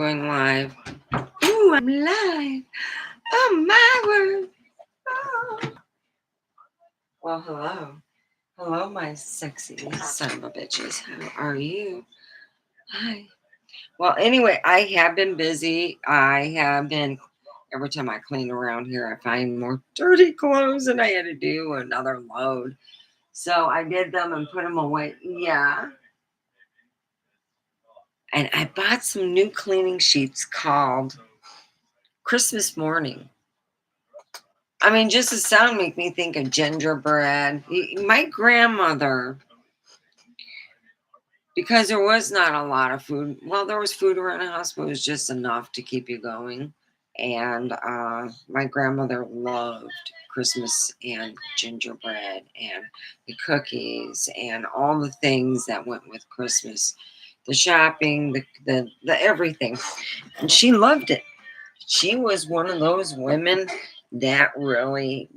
going live. Ooh, I'm live. Oh, my word. Oh. Well, hello. Hello, my sexy son of a bitches. How are you? Hi. Well, anyway, I have been busy. Every time I clean around here, I find more dirty clothes and I had to do another load. So I did them and put them away. Yeah. And I bought some new cleaning sheets called Christmas Morning. I mean, just the sound make me think of gingerbread. My grandmother, because there was not a lot of food. Well, there was food around the house, but it was just enough to keep you going. And my grandmother loved Christmas and gingerbread and the cookies and all the things that went with Christmas, the shopping, the everything. And she loved it. She was one of those women that really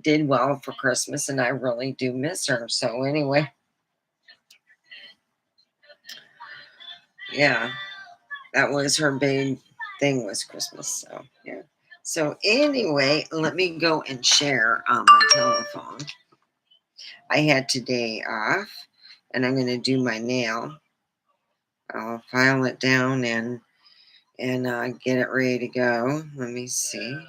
did well for Christmas, and I really do miss her. So anyway, yeah, that was her big thing, was Christmas. So yeah. So anyway, let me go and share on my telephone. I had today off, and I'm going to do my nail. I'll file it down and get it ready to go. Let me see.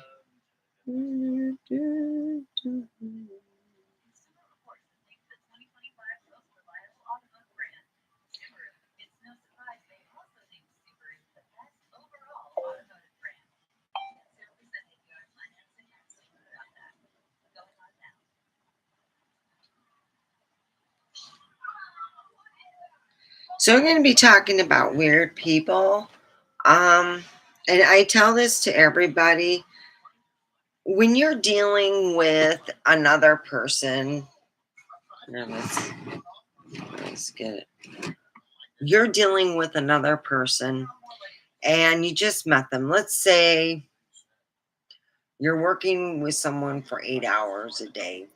So I'm going to be talking about weird people. And I tell this to everybody. When you're dealing with another person, now let's get it. You're dealing with another person and you just met them. Let's say you're working with someone for 8 hours a day.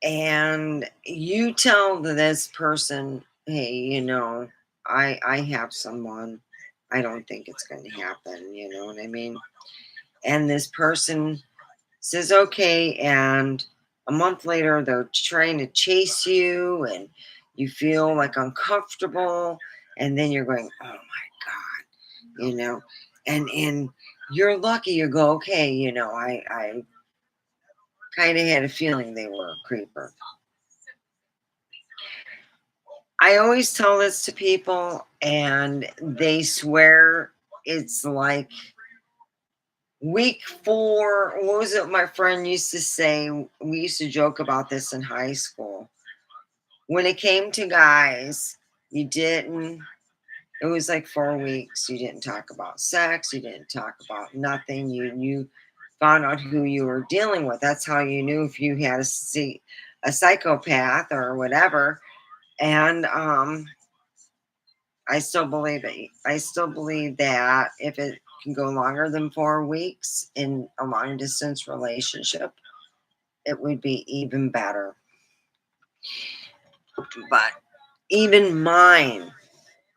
And you tell this person, hey, I have someone. I don't think it's going to happen. You know what I mean? And this person says, okay. And a month later, they're trying to chase you and you feel like uncomfortable. And then you're going, oh my God, and you're lucky. You go, okay, I kind of had a feeling they were a creeper. I always tell this to people, and they swear it's like week 4. What was it my friend used to say? We used to joke about this in high school. When it came to guys, it was like 4 weeks. You didn't talk about sex. You didn't talk about nothing. You found out who you were dealing with. That's how you knew if you had a psychopath or whatever. And I still believe it. I still believe that if it can go longer than 4 weeks in a long distance relationship, it would be even better. But even mine,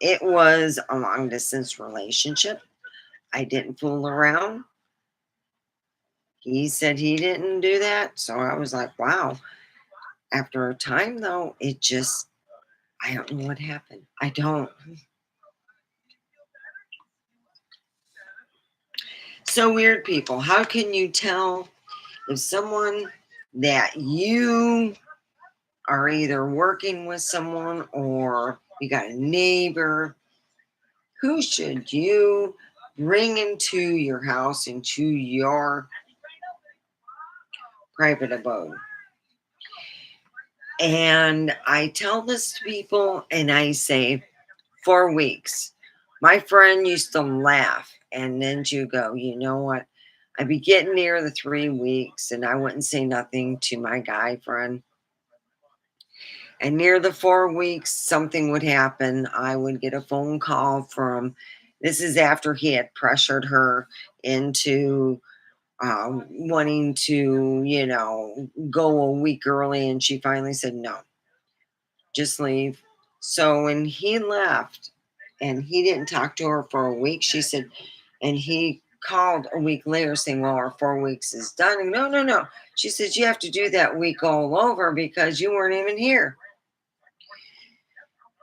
it was a long distance relationship. I didn't fool around. He said he didn't do that. So I was like, wow. After a time, though, I don't know what happened. I don't. So weird people. How can you tell if someone that you are either working with someone or you got a neighbor, who should you bring into your house, into your private abode? And I tell this to people and I say 4 weeks. My friend used to laugh, and then you go, you know what? I'd be getting near the 3 weeks and I wouldn't say nothing to my guy friend. And near the 4 weeks, something would happen. I would get a phone call this is after he had pressured her into wanting to, go a week early. And she finally said, no, just leave. So when he left, and he didn't talk to her for a week. She said, and he called a week later saying, well, our 4 weeks is done. And no, no, no. She said, you have to do that week all over because you weren't even here.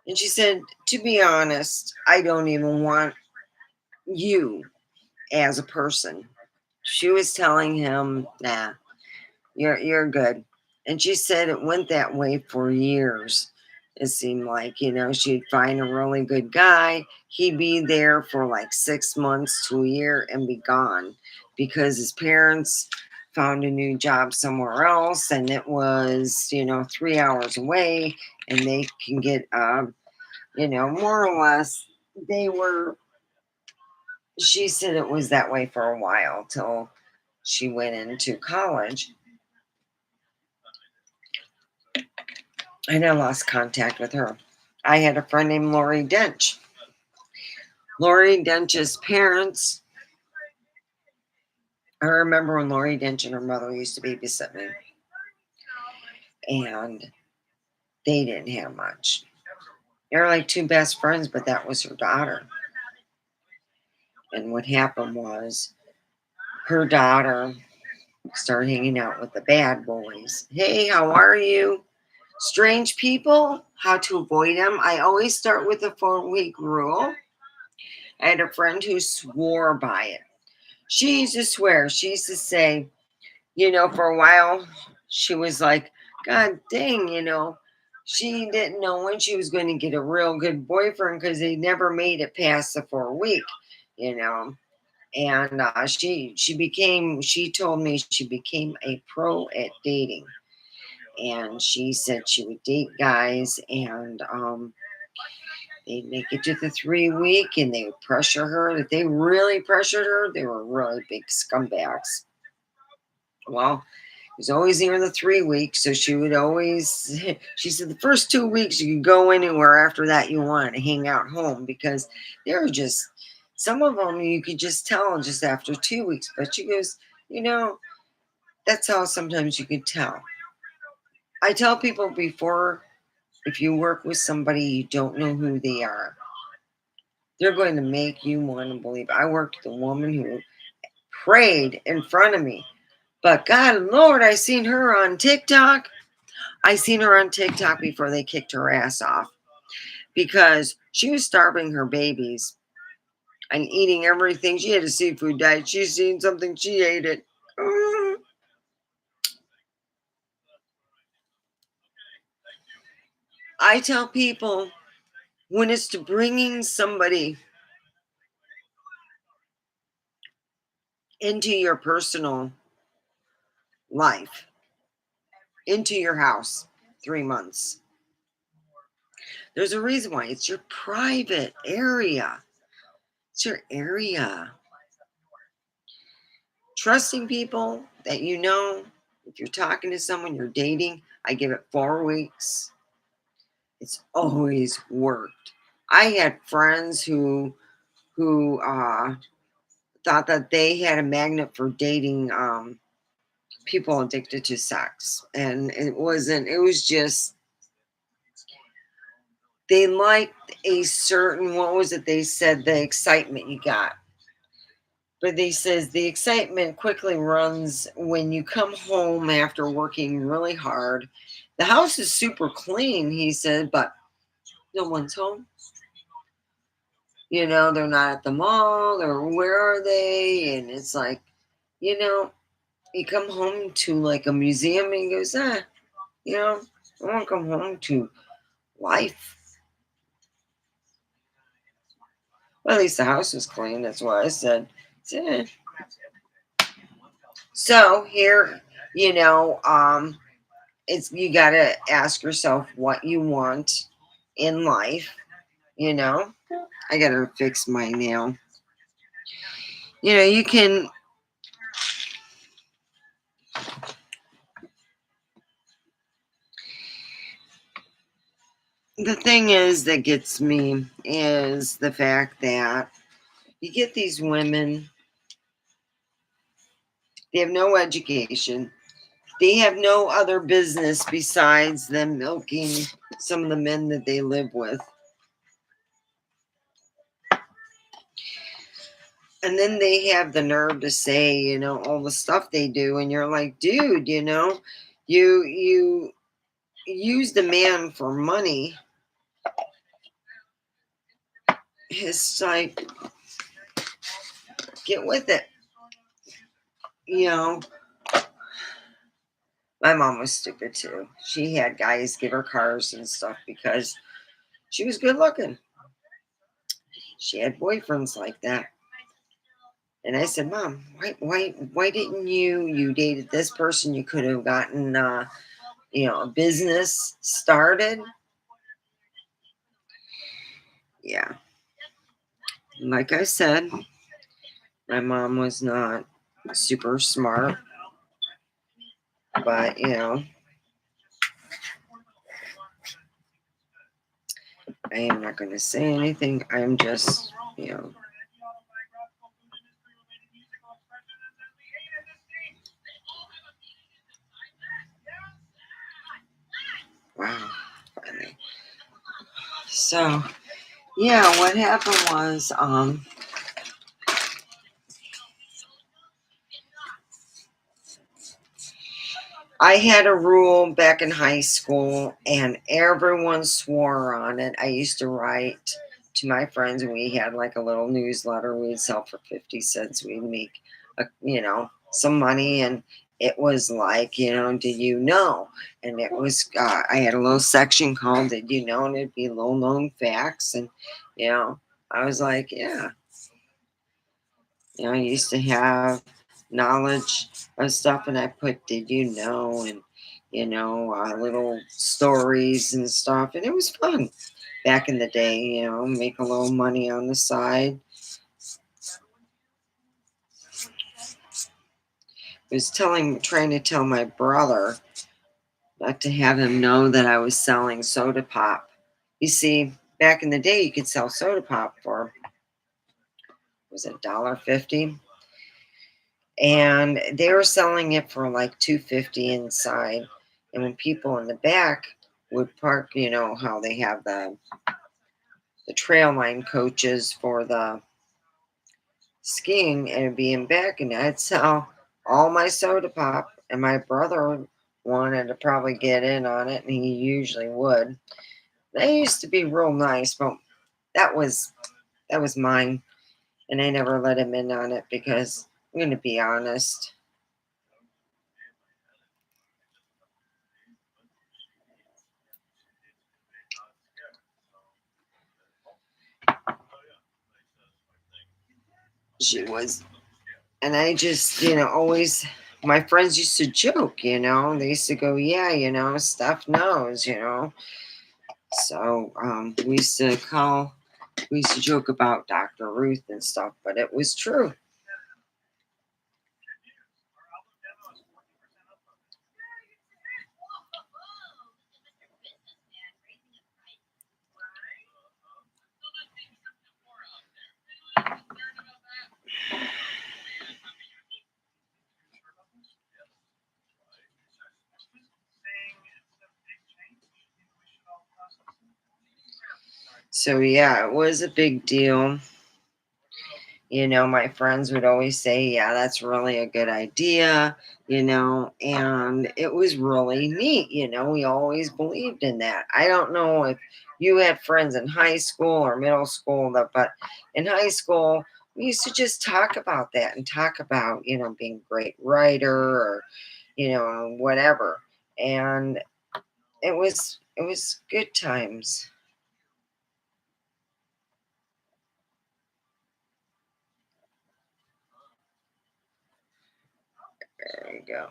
And she said, to be honest, I don't even want you as a person. She was telling him, nah, you're good. And she said it went that way for years. It seemed like, she'd find a really good guy. He'd be there for like 6 months to a year and be gone because his parents found a new job somewhere else and it was, 3 hours away and they can get, more or less, she said it was that way for a while till she went into college. And I lost contact with her. I had a friend named Lori Dench. Lori Dench's parents, I remember when Lori Dench and her mother used to babysit me. And they didn't have much. They were like two best friends, but that was her daughter. And what happened was her daughter started hanging out with the bad boys. Hey, how are you? Strange people, how to avoid them. I always start with the 4-week rule. I had a friend who swore by it. She used to swear. She used to say, for a while, she was like, God dang, she didn't know when she was going to get a real good boyfriend because they never made it past the 4 week, And she told me she became a pro at dating. And she said she would date guys and they'd make it to the 3 week and they would pressure her. If they really pressured her, they were really big scumbags. Well, it was always near the 3 week, so she would always, she said the first 2 weeks you could go anywhere. After that, you wanted to hang out home because they were just, some of them you could just tell just after 2 weeks. But she goes, that's how sometimes you could tell. I tell people before, if you work with somebody, you don't know who they are. They're going to make you want to believe. I worked with a woman who prayed in front of me. But God, Lord, I seen her on TikTok. I seen her on TikTok before they kicked her ass off because she was starving her babies and eating everything. She had a seafood diet. She seen something, she ate it. I tell people when it's to bringing somebody into your personal life, into your house, 3 months. There's a reason why. It's your private area. It's your area. Trusting people that if you're talking to someone, you're dating, I give it 4 weeks. It's always worked. I had friends who thought that they had a magnet for dating people addicted to sex. And it wasn't, it was just, they liked a certain, what was it they said, the excitement you got. But they says the excitement quickly runs when you come home after working really hard. The house is super clean, he said, but no one's home. They're not at the mall or where are they? And it's like, you come home to like a museum and he goes, I want to come home to life. Well, at least the house was clean. That's what I said. So here, it's, you got to ask yourself what you want in life. I got to fix my nail. You can, the thing is that gets me is the fact that you get these women, they have no education. They have no other business besides them milking some of the men that they live with. And then they have the nerve to say, all the stuff they do, and you're like, dude, you use the man for money. It's like, get with it. You know, my mom was stupid too. She had guys give her cars and stuff because she was good looking. She had boyfriends like that. And I said, Mom, why didn't you dated this person? You could have gotten, a business started. Yeah. Like I said, my mom was not super smart, but, I am not going to say anything. I'm just, wow. Funny. So, yeah, what happened was, I had a rule back in high school, and everyone swore on it. I used to write to my friends, and we had like a little newsletter we'd sell for 50 cents. We'd make, some money, and it was like, did you know? And it was, I had a little section called Did You Know? And it'd be little known facts. And, I was like, yeah. I used to have knowledge of stuff, and I put Did You Know? And, little stories and stuff. And it was fun back in the day, make a little money on the side. I was trying to tell my brother not to have him know that I was selling soda pop. You see, back in the day, you could sell soda pop for, was it $1.50? And they were selling it for like $2.50 inside. And when people in the back would park, how they have the trail line coaches for the skiing, and it'd be in back, and I'd sell all my soda pop. And my brother wanted to probably get in on it, and he usually would. They used to be real nice, but that was mine, and I never let him in on it because I'm going to be honest. She was, and I just, always. My friends used to joke, they used to go, yeah, Steph knows, So we used to joke about Dr. Ruth and stuff, but it was true. So yeah, it was a big deal. My friends would always say, yeah, that's really a good idea, and it was really neat. We always believed in that. I don't know if you had friends in high school or middle school, but in high school, we used to just talk about that and talk about, being a great writer or, whatever. And it was good times. There you go.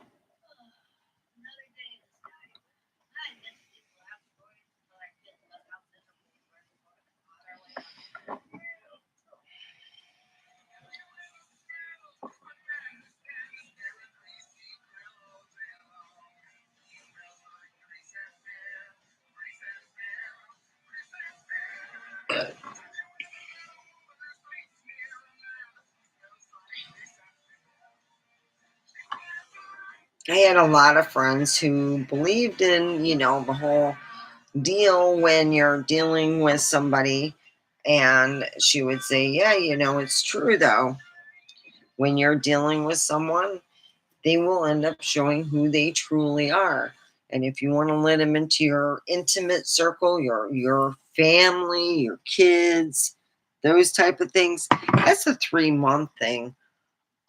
I had a lot of friends who believed in, the whole deal when you're dealing with somebody. And she would say, yeah, it's true though. when you're dealing with someone, they will end up showing who they truly are. And if you want to let them into your intimate circle, your family, your kids, those type of things, that's a 3-month thing.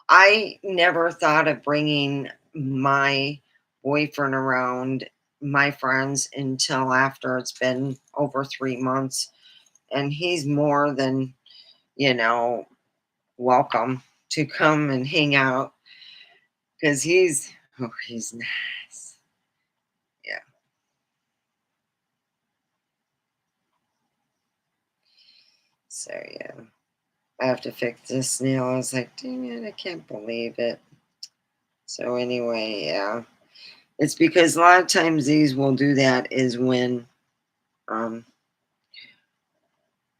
I never thought of bringing my boyfriend around my friends until after it's been over 3 months. And he's more than, you know, welcome to come and hang out because he's nice. Yeah. So, yeah. I have to fix this nail. I was like, dang it, I can't believe it. So, anyway, yeah. It's because a lot of times these will do that is when um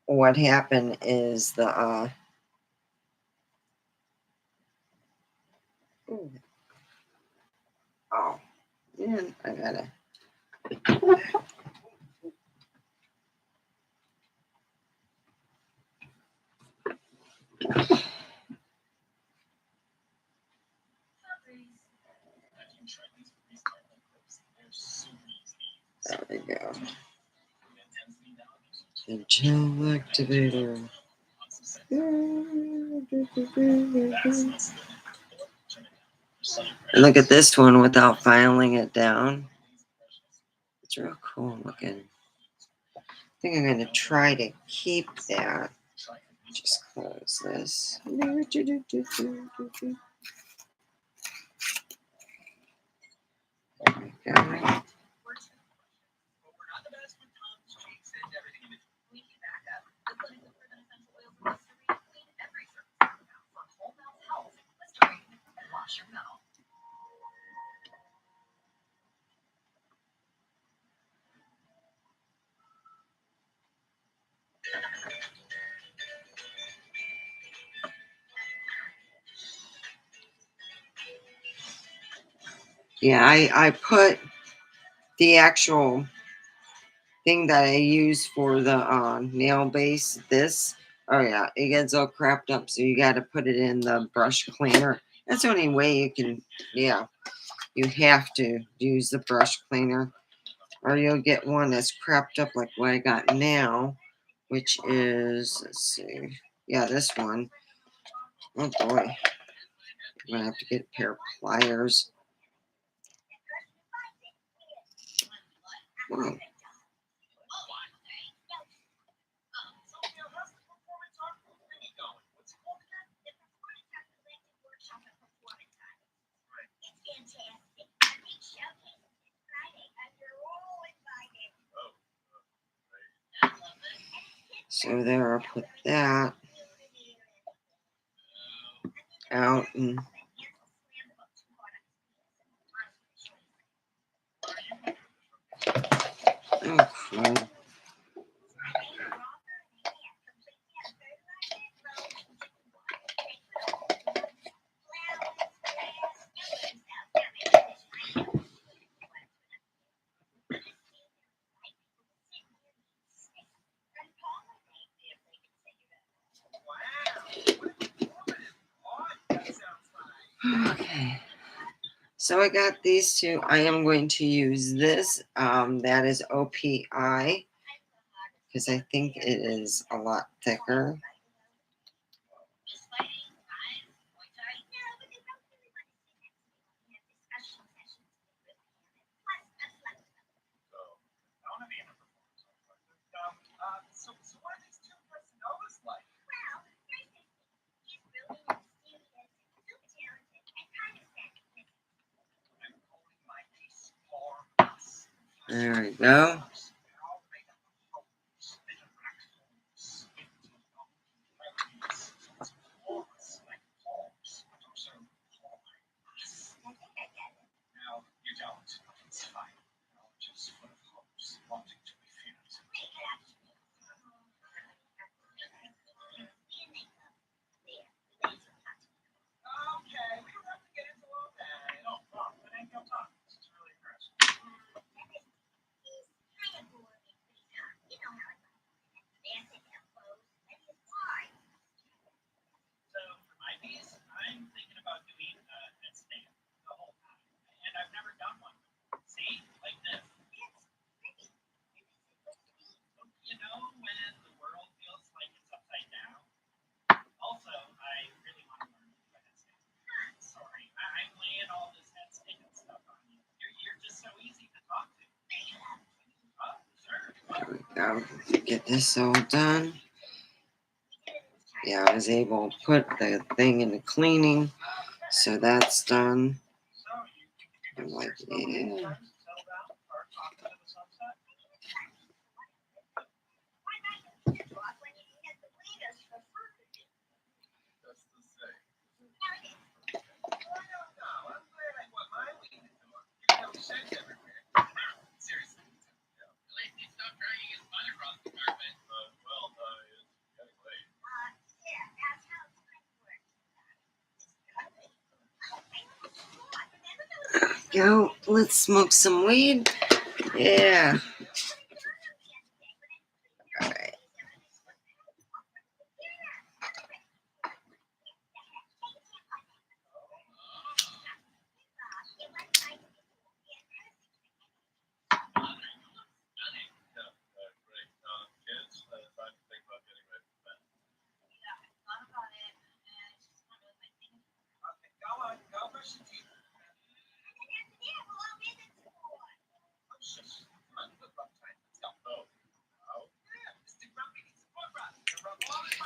what happened is the ooh, oh man, I gotta there we go. The gel activator. And look at this one without filing it down. It's real cool looking. I think I'm going to try to keep that. Just close this. There we go. Yeah, I put the actual thing that I use for the nail base. This, oh yeah, it gets all crapped up, so you got to put it in the brush cleaner. That's the only way you can. Yeah, you have to use the brush cleaner, or you'll get one that's crapped up like what I got now, which is, let's see, yeah, this one. Oh boy, I'm gonna have to get a pair of pliers. Whoa. So there, I'll put that out and oh crap. Okay. So I got these two. I am going to use this. That is OPI because I think it is a lot thicker. There we go. get this all done. Yeah, I was able to put the thing in the cleaning, so that's done. I'm like, yeah. Go, let's smoke some weed. Yeah. All right.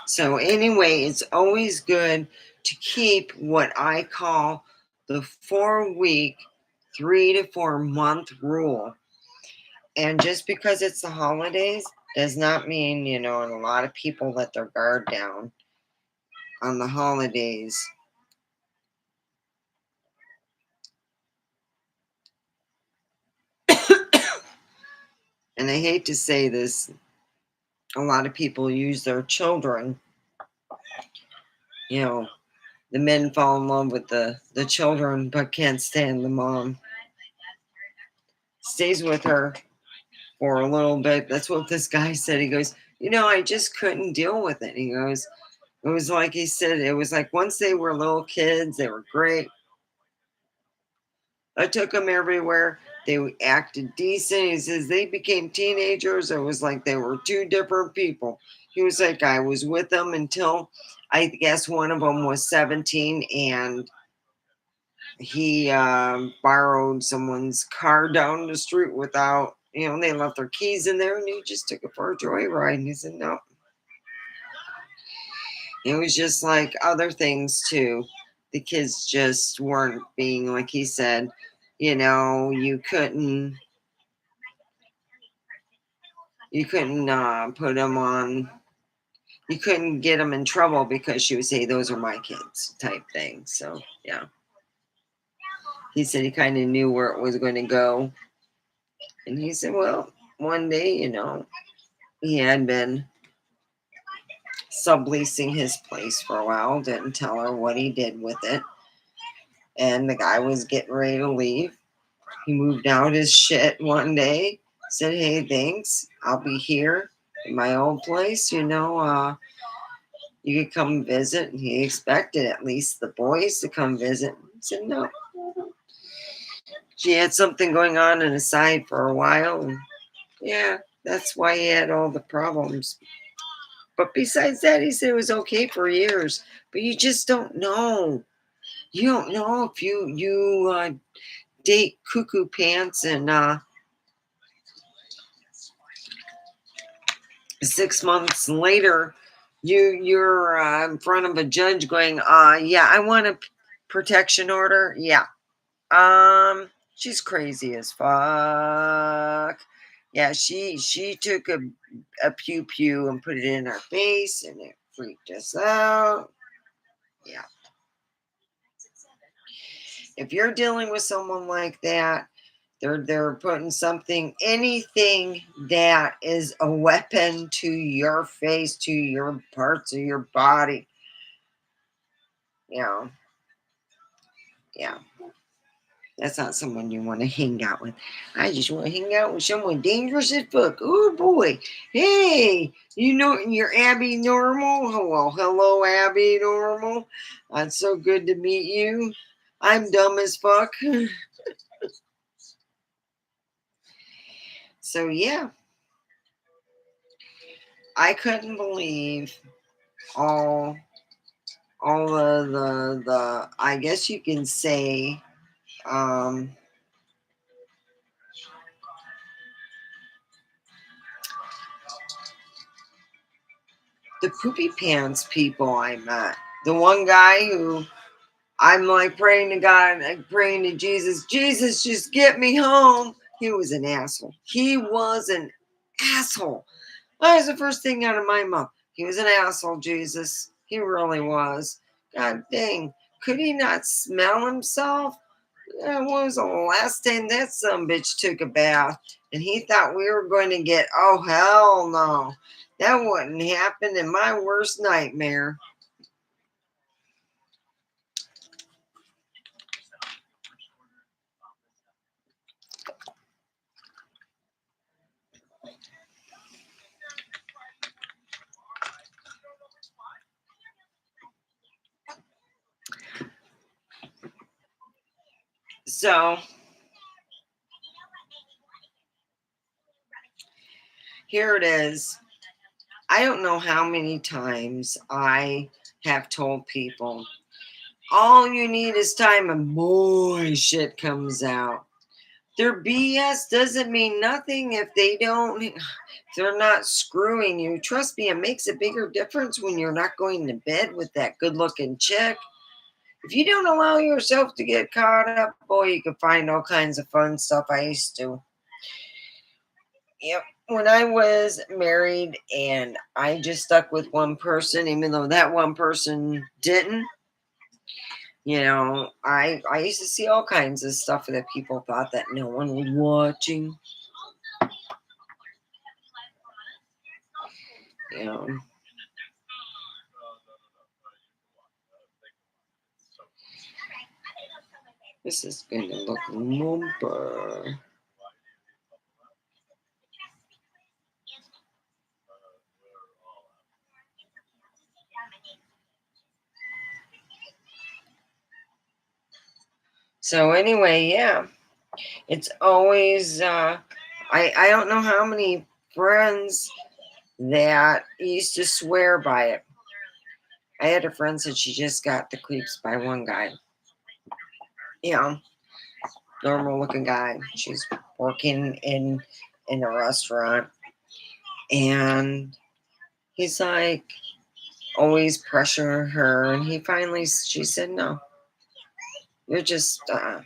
So anyway, it's always good to keep what I call the 4-week, 3 to 4 month rule. And just because it's the holidays does not mean, and a lot of people let their guard down on the holidays. And I hate to say this, a lot of people use their children. The men fall in love with the children but can't stand the mom. Stays with her for a little bit. That's what this guy said. He goes, I just couldn't deal with it. He goes, it was like he said, it was like once they were little kids, they were great. I took them everywhere. They acted decent. He says they became teenagers. It was like they were two different people. He was like, I was with them until I guess one of them was 17 and he borrowed someone's car down the street without, they left their keys in there and he just took it for a joyride. And he said, no. It was just like other things too. The kids just weren't being, like he said, you couldn't put them on, you couldn't get them in trouble because she would say, those are my kids type thing. So, yeah. He said he kind of knew where it was going to go. And he said, well, one day, he had been subleasing his place for a while, didn't tell her what he did with it. And the guy was getting ready to leave. He moved out his shit one day, said, hey, thanks. I'll be here in my old place, you could come visit. And he expected at least the boys to come visit. He said, no. She had something going on in his side for a while. And yeah, that's why he had all the problems. But besides that, he said it was okay for years. But you just don't know. You don't know if you date cuckoo pants and 6 months later you're in front of a judge going, yeah, I want a protection order. Yeah. She's crazy as fuck. Yeah, she took a pew pew and put it in our face and it freaked us out. Yeah. If you're dealing with someone like that, they're putting anything that is a weapon to your face, to your parts of your body. Yeah. That's not someone you want to hang out with. I just want to hang out with someone dangerous as fuck. Oh boy. Hey, you're Abby Normal. Hello, Abby Normal. It's so good to meet you. I'm dumb as fuck. So yeah. I couldn't believe all the I guess you can say the poopy pants people I met. The one guy who I'm like praying to God, and praying to Jesus, Jesus, just get me home. He was an asshole. He was an asshole. That was the first thing out of my mouth. He was an asshole, Jesus. He really was. God dang. Could he not smell himself? When was the last time that some bitch took a bath? And he thought we were going to get, oh, hell no. That wouldn't happen in my worst nightmare. So here it is. I don't know how many times I have told people, all you need is time, and boy, shit comes out. Their BS doesn't mean nothing if they're not screwing you. Trust me, it makes a bigger difference when you're not going to bed with that good looking chick. If you don't allow yourself to get caught up, boy, you can find all kinds of fun stuff. I used to. Yep. When I was married and I just stuck with one person, even though that one person didn't, I used to see all kinds of stuff that people thought that no one was watching. You know. This is going to look lumber. So anyway, yeah, it's always I don't know how many friends that used to swear by it. I had a friend said she just got the creeps by one guy. You know, normal looking guy. She's working in a restaurant, and he's like always pressure her, and she said no, you're just I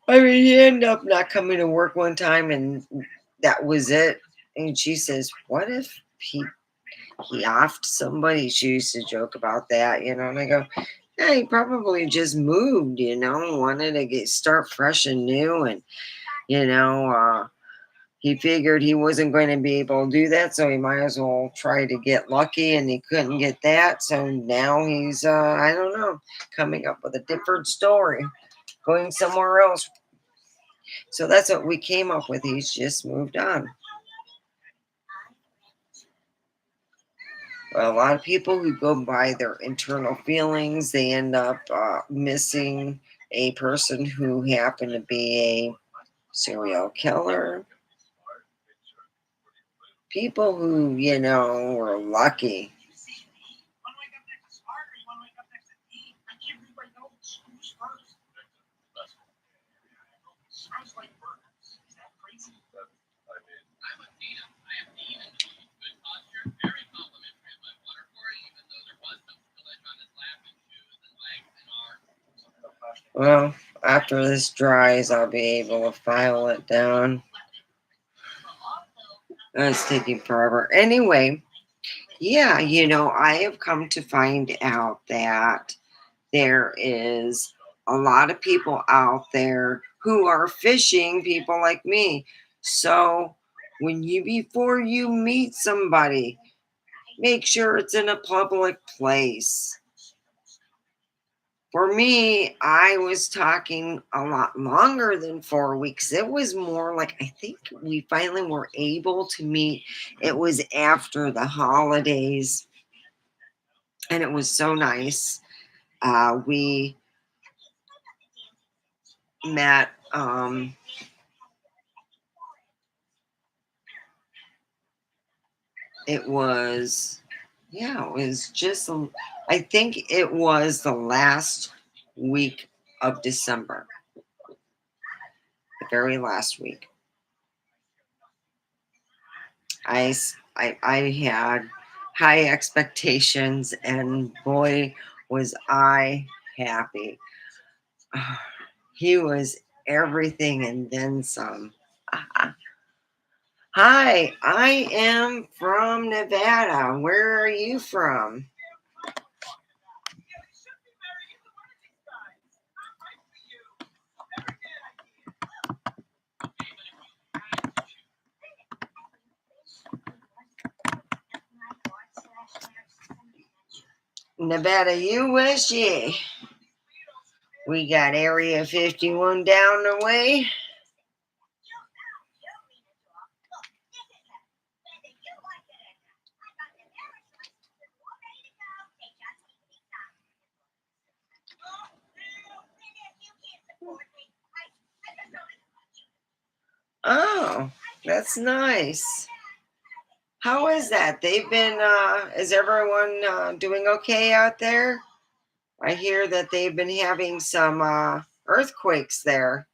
mean, he ended up not coming to work one time, and that was it. And she says, what if he offed somebody? She used to joke about that, and I go, yeah, he probably just moved, wanted to start fresh and new, and you know, he figured he wasn't going to be able to do that, so he might as well try to get lucky, and he couldn't get that, so now he's, I don't know, coming up with a different story, going somewhere else. So that's what we came up with. He's just moved on. But a lot of people who go by their internal feelings, they end up missing a person who happened to be a serial killer. People who, were lucky. Well, after this dries, I'll be able to file it down. It's taking forever. Anyway, yeah, I have come to find out that there is a lot of people out there who are fishing people like me. So before you meet somebody, make sure it's in a public place. For me, I was talking a lot longer than 4 weeks. It was more like, I think we finally were able to meet. It was after the holidays, and it was so nice. We met. It was, yeah, it was just, I think it was the last week of December, the very last week. I had high expectations, and boy, was I happy. He was everything and then some. Hi, I am from Nevada. Where are you from? Nevada, you wish ye. We got Area 51 down the way. Oh, that's nice. How is that? They've been, is everyone doing okay out there? I hear that they've been having some earthquakes there.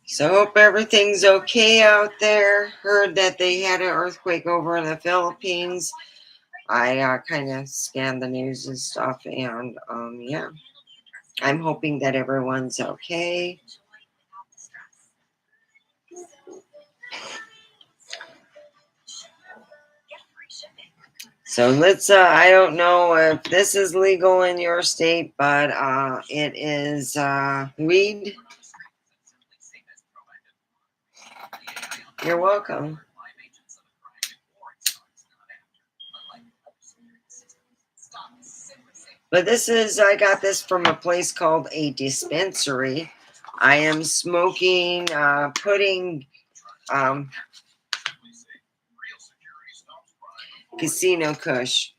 So hope everything's okay out there. Heard that they had an earthquake over in the Philippines. I kind of scanned the news and stuff, and yeah, I'm hoping that everyone's okay. So let's, I don't know if this is legal in your state, but it is weed. You're welcome. But this is, I got this from a place called a dispensary. I am smoking, putting Casino Kush.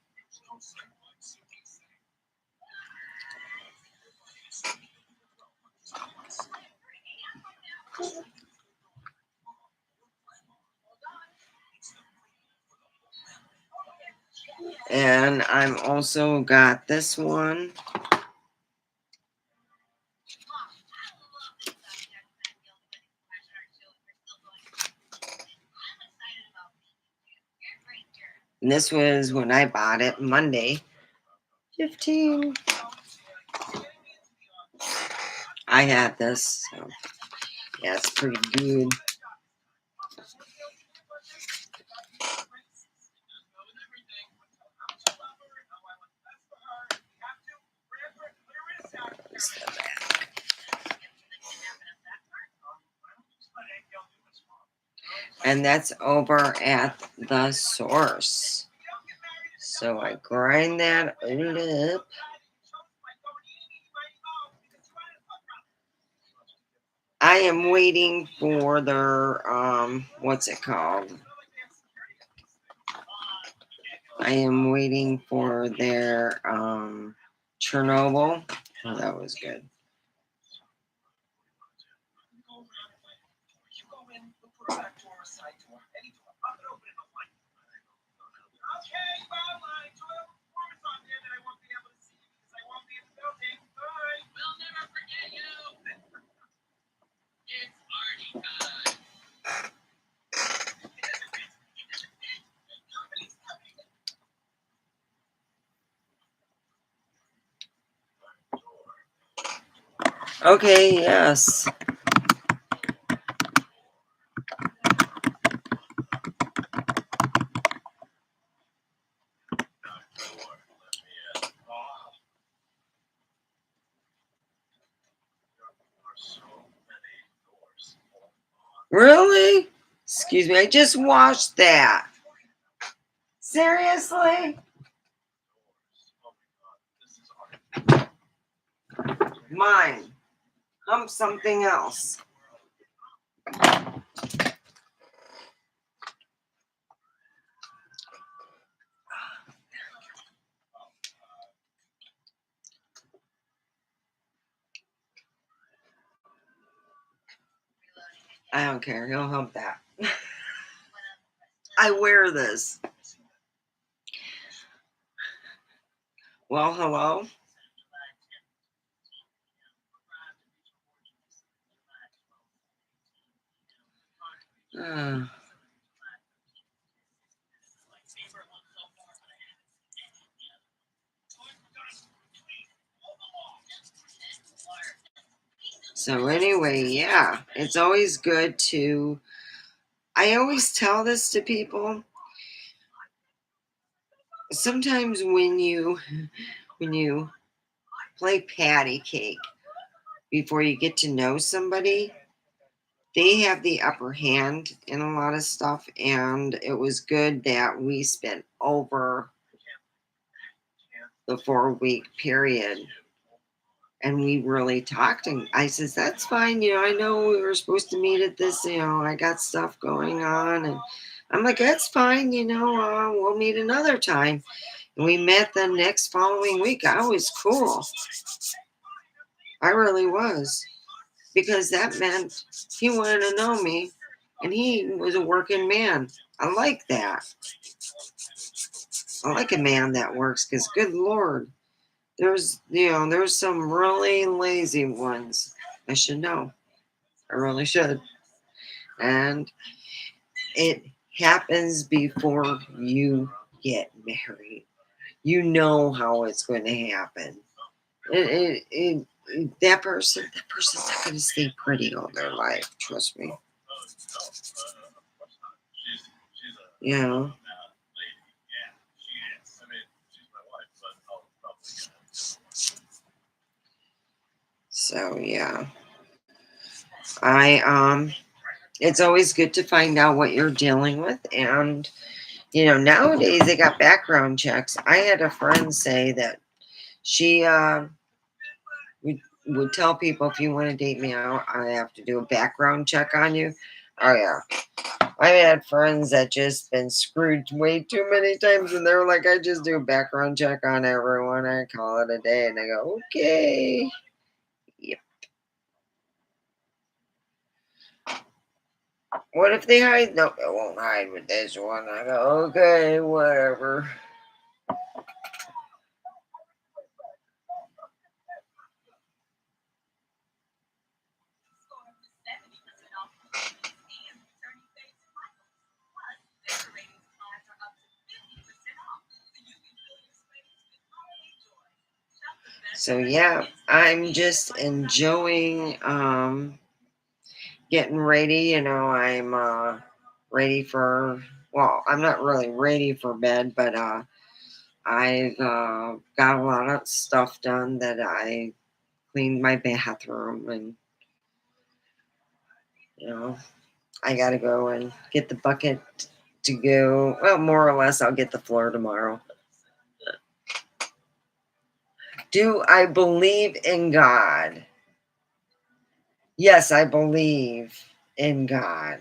And I'm also got this one. And this was when I bought it, Monday. 15. I had this. So yeah, it's pretty good. And that's over at the source. So I grind that up. I am waiting for their what's it called? I am waiting for their Chernobyl. Oh, that was good. Okay, yes. Really? Excuse me, I just watched that. Seriously? Mine. Hump something else. I don't care. He'll hump that. I wear this. Well, hello. Uh, so anyway, yeah, it's always good to. I always tell this to people. Sometimes when you play patty cake before you get to know somebody, they have the upper hand in a lot of stuff, and it was good that we spent over the 4 week period and we really talked. And I says, that's fine, I know we were supposed to meet at this, I got stuff going on. And I'm like, that's fine, we'll meet another time. And we met the next following week. I was cool. I really was, because that meant he wanted to know me, and he was a working man. I like that. I like a man that works, because good Lord, there's some really lazy ones. I should know. I really should. And it happens before you get married. You know how it's going to happen. That person's not going to stay pretty all their life. Trust me. You know. So yeah, I it's always good to find out what you're dealing with, and nowadays they got background checks. I had a friend say that she would tell people, if you want to date me out, I have to do a background check on you. Oh yeah. I've had friends that just been screwed way too many times, and they're like, I just do a background check on everyone. I call it a day, and I go, okay. Yep. What if they hide? No, it won't hide with this one. I go, okay, whatever. So yeah, I'm just enjoying getting ready. I'm ready for, well, I'm not really ready for bed, but I've got a lot of stuff done. That I cleaned my bathroom, and you know I gotta go and get the bucket to go. Well, more or less, I'll get the floor tomorrow. Do I believe in God? Yes, I believe in God.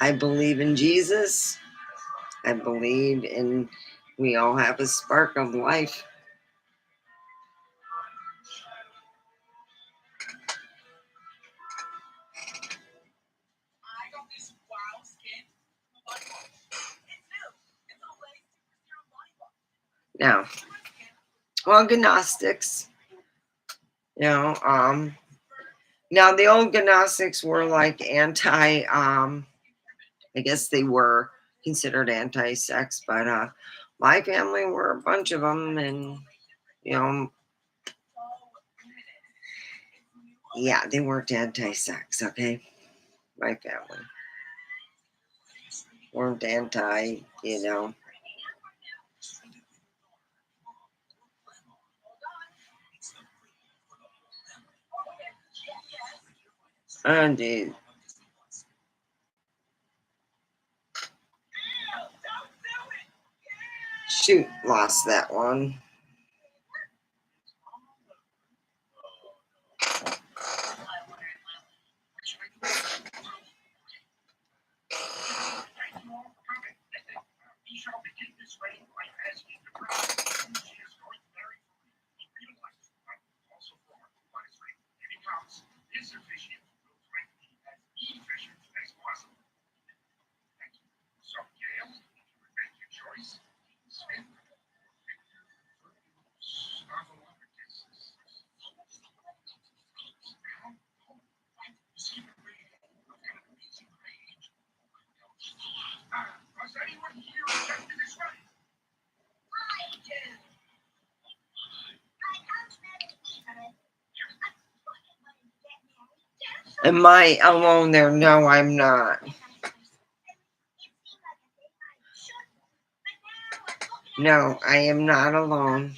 I believe in Jesus. I believe in, we all have a spark of life. Now, well, Gnostics, you know, um, Now the old Gnostics were like anti, I guess they were considered anti-sex, but my family were a bunch of them, and you know, yeah, they weren't anti-sex. Okay, my family weren't anti, you know. Indeed. Shoot, lost that one. Am I alone there? No, I'm not. No, I am not alone.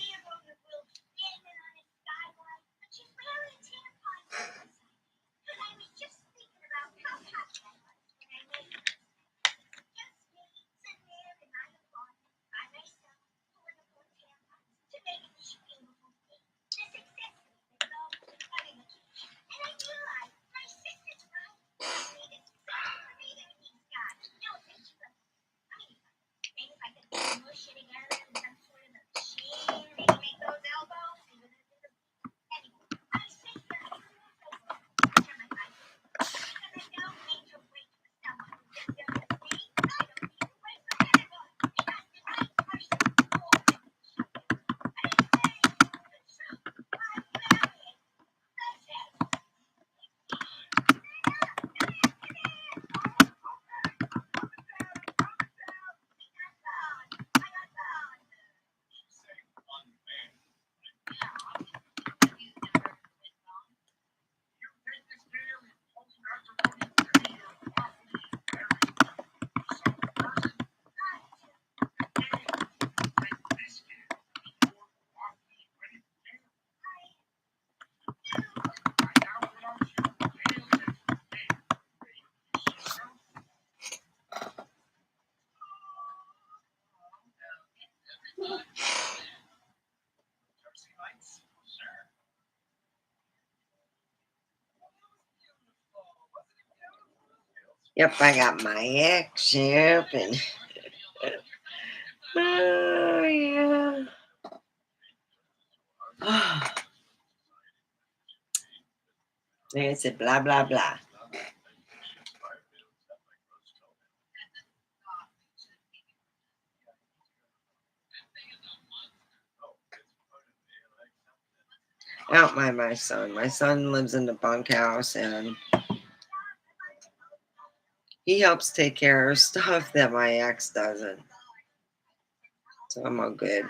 Yep, I got my ex. Yep, and oh yeah. Like I said, blah blah blah. I don't mind my son. My son lives in the bunkhouse, and he helps take care of stuff that my ex doesn't. So I'm all good.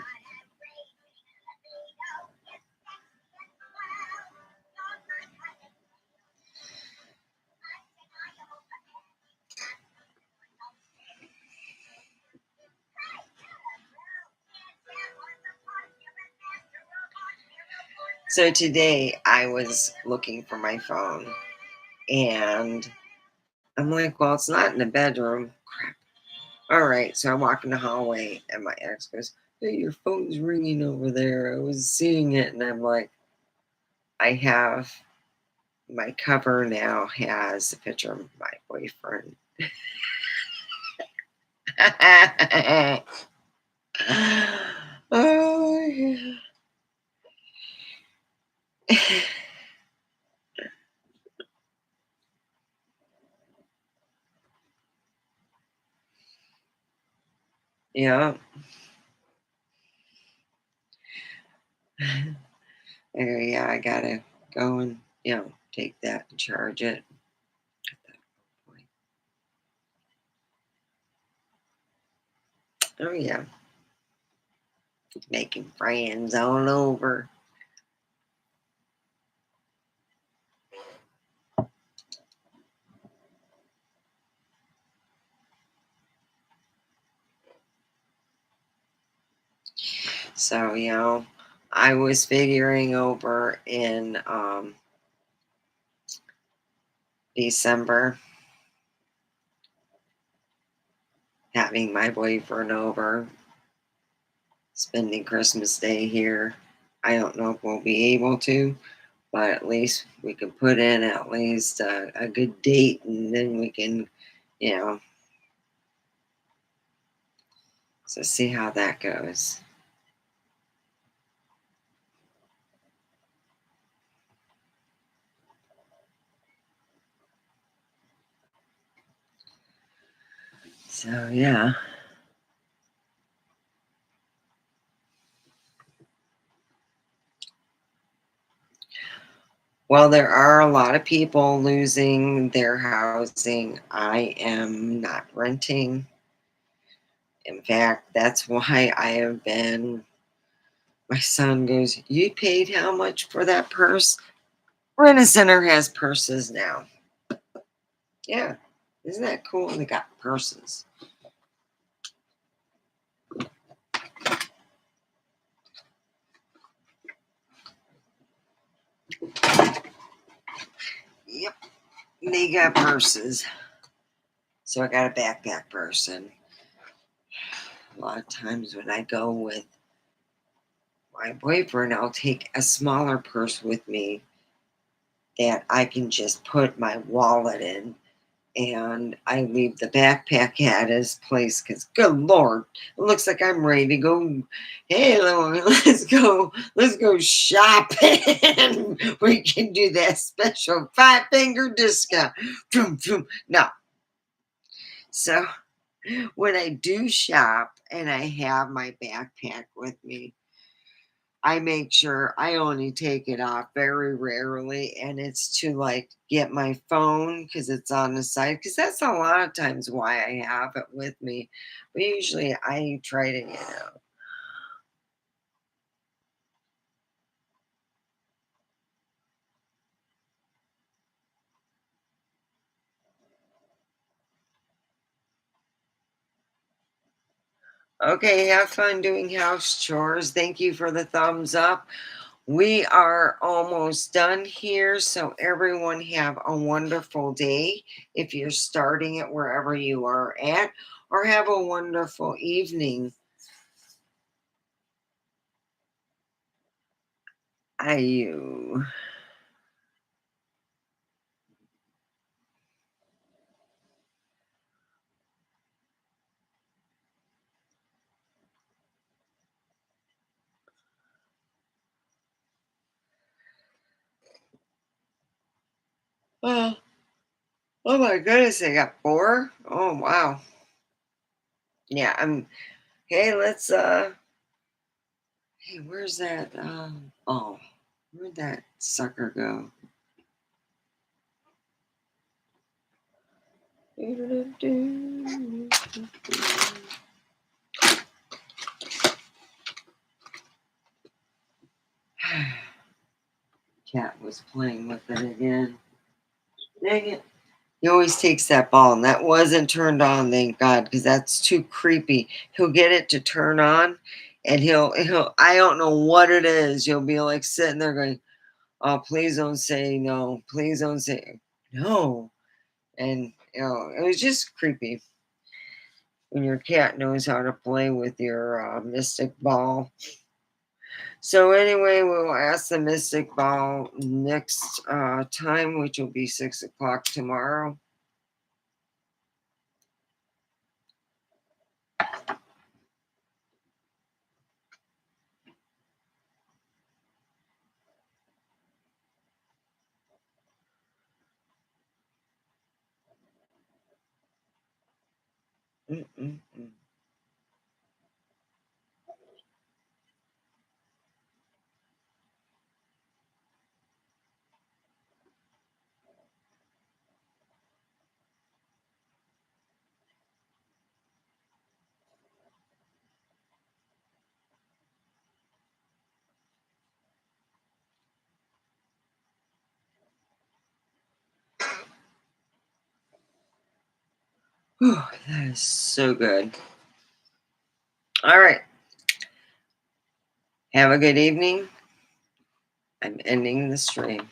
So today I was looking for my phone, and I'm like, well, it's not in the bedroom. Crap. All right. So I walk in the hallway, and my ex goes, "Hey, your phone's ringing over there. I was seeing it." And I'm like, I have my cover now has a picture of my boyfriend. Oh, yeah. Yeah. Yeah, I gotta go and, take that and charge it. Oh yeah, making friends all over. So, I was figuring over in December having my boyfriend over, spending Christmas Day here. I don't know if we'll be able to, but at least we can put in at least a good date and then we can, you know, so see how that goes. So, yeah. Well, there are a lot of people losing their housing. I am not renting. In fact, that's why I have been. My son goes, "You paid how much for that purse?" Rent a Center has purses now. Yeah. Isn't that cool? They got purses. Yep. They got purses. So I got a backpack purse. And a lot of times when I go with my boyfriend, I'll take a smaller purse with me that I can just put my wallet in, and I leave the backpack at his place because, good Lord, it looks like I'm ready to go. Hey, let's go shopping. We can do that special five-finger discount. Vroom, vroom. No, so when I do shop and I have my backpack with me, I make sure I only take it off very rarely, and it's to like get my phone because it's on the side. Because that's a lot of times why I have it with me. But usually I try to. Okay, have fun doing house chores. Thank you for the thumbs up. We are almost done here, so everyone have a wonderful day if you're starting it wherever you are at, or have a wonderful evening. Ayu. Oh, oh my goodness, I got four. Oh wow. Yeah, I'm hey, let's hey, where's that oh, where'd that sucker go? Cat was playing with it again. Dang it. He always takes that ball, and that wasn't turned on, thank God, because that's too creepy. He'll get it to turn on, and he'll I don't know what it is. You'll be like sitting there going, "Oh, please don't say no. Please don't say no." And it was just creepy when your cat knows how to play with your mystic ball. So anyway, we'll ask the mystic ball next time, which will be 6 o'clock tomorrow. Mm-mm-mm. Whew, that is so good. All right. Have a good evening. I'm ending the stream.